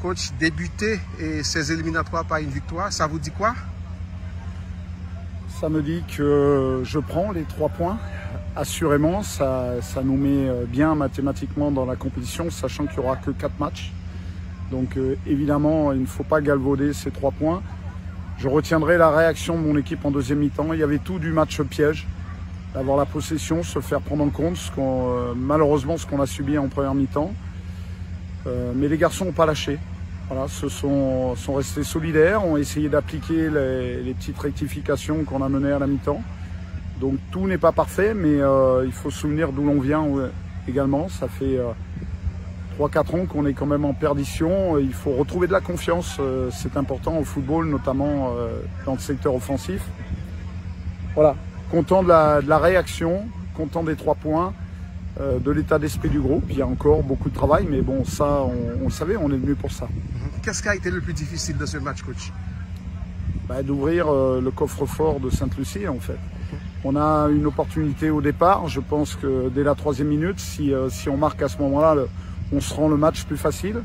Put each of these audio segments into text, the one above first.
Coach, débuter et ces éliminatoires par une victoire, ça vous dit quoi? Ça me dit que je prends les 3 points. Assurément, ça nous met bien mathématiquement dans la compétition, sachant qu'il n'y aura que 4 matchs. Donc évidemment, il ne faut pas galvauder ces 3 points. Je retiendrai la réaction de mon équipe en deuxième mi-temps. Il y avait tout du match piège, d'avoir la possession, se faire prendre en compte, malheureusement ce qu'on a subi en première mi-temps. Mais les garçons n'ont pas lâché. Voilà, sont restés solidaires, ont essayé d'appliquer les petites rectifications qu'on a menées à la mi-temps. Donc tout n'est pas parfait, mais il faut se souvenir d'où l'on vient également. Ça fait 3-4 ans qu'on est quand même en perdition. Il faut retrouver de la confiance, c'est important au football, notamment dans le secteur offensif. Voilà, content de la réaction, content des 3 points. De l'état d'esprit du groupe. Il y a encore beaucoup de travail, mais bon, ça, on le savait, on est venu pour ça. Qu'est-ce qui a été le plus difficile de ce match, coach? D'ouvrir le coffre-fort de Sainte-Lucie, en fait. On a une opportunité au départ. Je pense que dès la 3e minute, si on marque à ce moment-là, on se rend le match plus facile.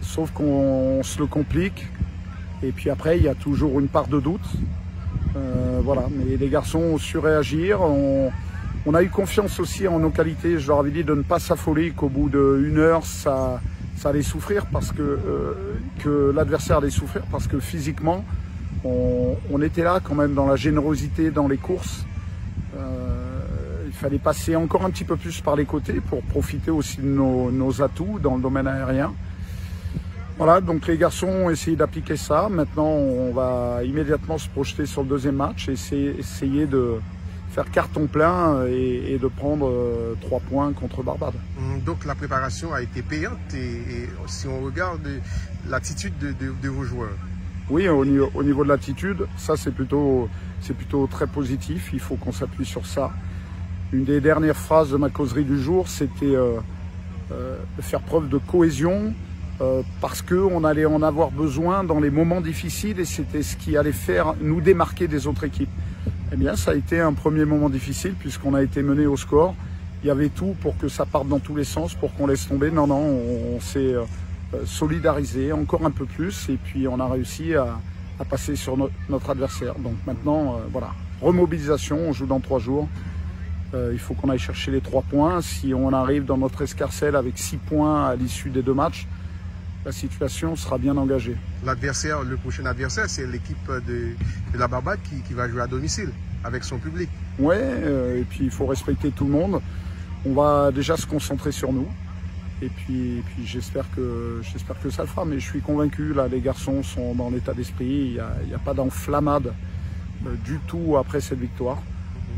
Sauf qu'on se le complique. Et puis après, il y a toujours une part de doute. Voilà, mais les garçons ont su réagir. On a eu confiance aussi en nos qualités. Je leur avais dit de ne pas s'affoler, qu'au bout d'1 heure, ça allait souffrir, parce que l'adversaire allait souffrir, parce que physiquement, on était là quand même dans la générosité, dans les courses. Il fallait passer encore un petit peu plus par les côtés pour profiter aussi de nos atouts dans le domaine aérien. Voilà, donc les garçons ont essayé d'appliquer ça. Maintenant, on va immédiatement se projeter sur le 2e match et essayer de faire carton plein et de prendre 3 points contre Barbade. Donc la préparation a été payante et si on regarde l'attitude de vos joueurs. Oui, au niveau de l'attitude, ça c'est plutôt très positif, il faut qu'on s'appuie sur ça. Une des dernières phrases de ma causerie du jour, c'était de faire preuve de cohésion, parce qu'on allait en avoir besoin dans les moments difficiles et c'était ce qui allait faire nous démarquer des autres équipes. Eh bien, ça a été un premier moment difficile puisqu'on a été mené au score. Il y avait tout pour que ça parte dans tous les sens, pour qu'on laisse tomber. Non, on s'est solidarisé encore un peu plus et puis on a réussi à passer sur notre adversaire. Donc maintenant, voilà, remobilisation, on joue dans 3 jours. Il faut qu'on aille chercher les 3 points. Si on arrive dans notre escarcelle avec 6 points à l'issue des 2 matchs, la situation sera bien engagée. L'adversaire, le prochain adversaire, c'est l'équipe de la Barbade qui va jouer à domicile avec son public. Oui, et puis il faut respecter tout le monde. On va déjà se concentrer sur nous. Et puis j'espère que ça le fera. Mais je suis convaincu, là, les garçons sont dans l'état d'esprit. Il n'y a pas d'enflammade du tout après cette victoire.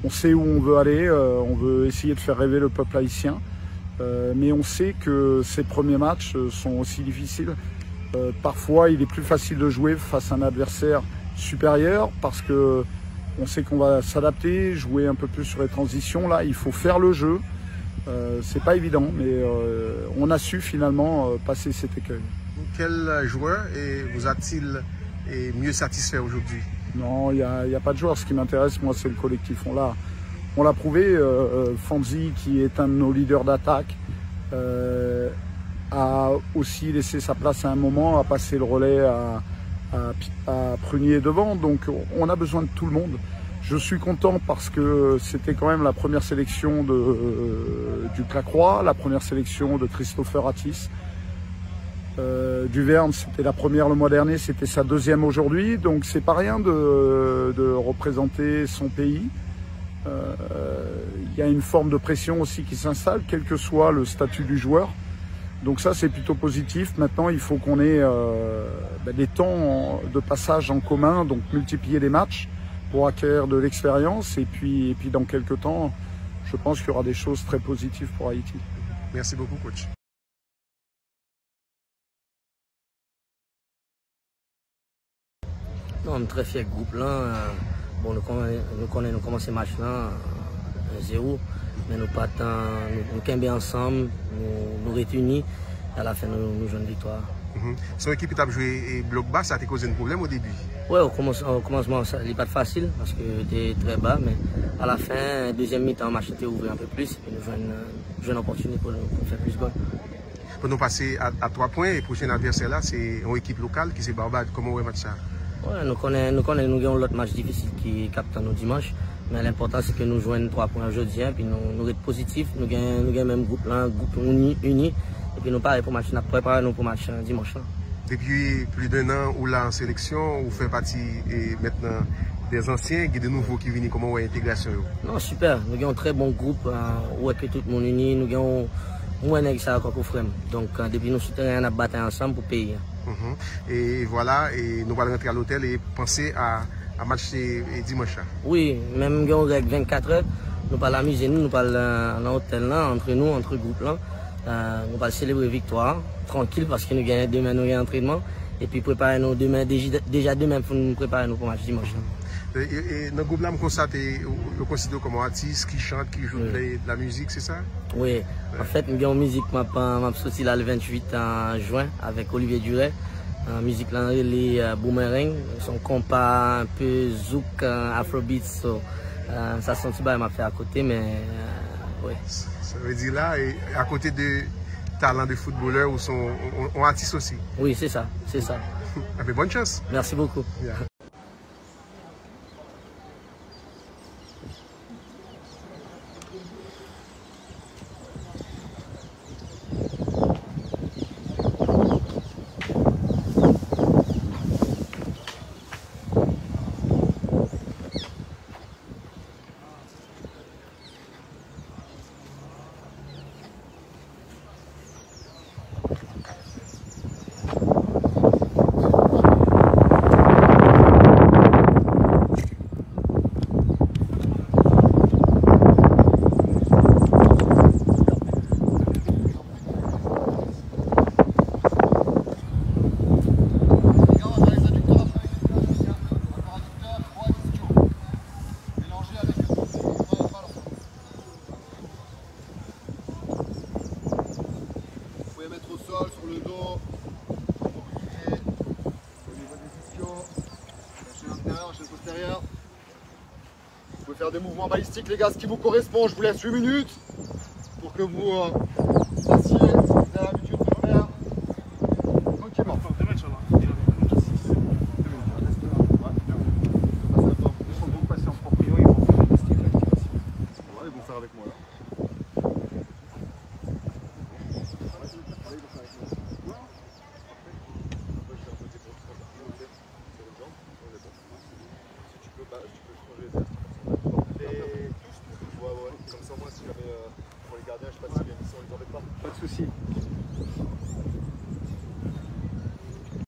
On sait où on veut aller. On veut essayer de faire rêver le peuple haïtien. Mais on sait que ces premiers matchs sont aussi difficiles. Parfois, il est plus facile de jouer face à un adversaire supérieur parce que on sait qu'on va s'adapter, jouer un peu plus sur les transitions. Là, il faut faire le jeu. C'est pas évident, mais on a su finalement passer cet écueil. Quel joueur vous a-t-il mieux satisfait aujourd'hui? Non, il n'y a pas de joueur. Ce qui m'intéresse, moi, c'est le collectif. On l'a prouvé, Fanzi, qui est un de nos leaders d'attaque, a aussi laissé sa place à un moment, a passé le relais à Prunier devant. Donc on a besoin de tout le monde. Je suis content parce que c'était quand même la première sélection du Clacroix, la première sélection de Christopher Attis. Duverne, c'était la première le mois dernier, c'était sa 2e aujourd'hui. Donc c'est pas rien de représenter son pays. Il y a une forme de pression aussi qui s'installe, quel que soit le statut du joueur. Donc ça, c'est plutôt positif. Maintenant, il faut qu'on ait des temps de passage en commun, donc multiplier les matchs pour acquérir de l'expérience. Et puis dans quelques temps, je pense qu'il y aura des choses très positives pour Haïti. Merci beaucoup, coach. Non, on est très fiers du groupe là. Bon, nous commençons le match là 0, mais nous partons, nous campons ensemble, nous réunis, et à la fin nous jouons une victoire. Son équipe a joué et bloc bas, ça a causé un problème au début? Oui, au commencement, ça n'est pas facile parce que c'était très bas, mais à la fin, deuxième mi-temps, le match était ouvert un peu plus et nous jouons une opportunité pour faire plus de goals. Pour nous passer à 3 points, et le prochain adversaire là, c'est une équipe locale qui c'est Barbade. Comment vous match ça? Ouais, nous avons l'autre match difficile qui capte nos dimanches. Mais l'important c'est que nous jouions 3 points aujourd'hui, puis nous sommes positifs, nous avons même groupe là, un groupe uni, et puis nous parlons pour match, nous préparons pour match dimanche là. Depuis plus d'1 an ou là en sélection, vous faites partie et maintenant des anciens, et des nouveaux qui viennent, comment est l'intégration? Non, super, nous avons un très bon groupe, où est que tout le monde uni, nous avons moins ça encore pour frère. Donc depuis nous soutenons, on a battu ensemble pour payer. Et voilà, et nous allons rentrer à l'hôtel et penser à match dimanche. Oui, même si on règle 24 heures, nous parlons amuser nous parlons dans l'hôtel là, entre nous, entre groupes là. Nous allons célébrer victoire, tranquille parce que nous gagnons demain nous entraînement. Et puis préparer nous demain, déjà demain pour nous préparer nous pour le match dimanche. Et dans le groupe là, je constate, je considère comme artiste qui chante, qui joue de la musique, c'est ça? Oui, en fait, nous avons une musique qui m'a sorti le 28 juin avec Olivier Duret. Musique là, les Boomerang, son compas un peu zouk, afrobeat, ça sent que m'a fait à côté, mais oui. Ça veut dire là, et à côté de talent de footballeur ou son artiste aussi? Oui, c'est ça, c'est ça. Bonne chance. Merci beaucoup. Yeah. Sur le dos, mobilité, au niveau des ischios, chaîne intérieure, chaîne postérieure. Vous pouvez faire des mouvements balistiques les gars, ce qui vous correspond. Je vous laisse 8 minutes pour que vous fassiez ce que vous avez l'habitude de faire. Tranquillement. Ils vont faire avec moi là. Comme ça, moi, si jamais pour les gardiens, je sais pas si bien ils sont, ils en mettent pas. Pas de souci.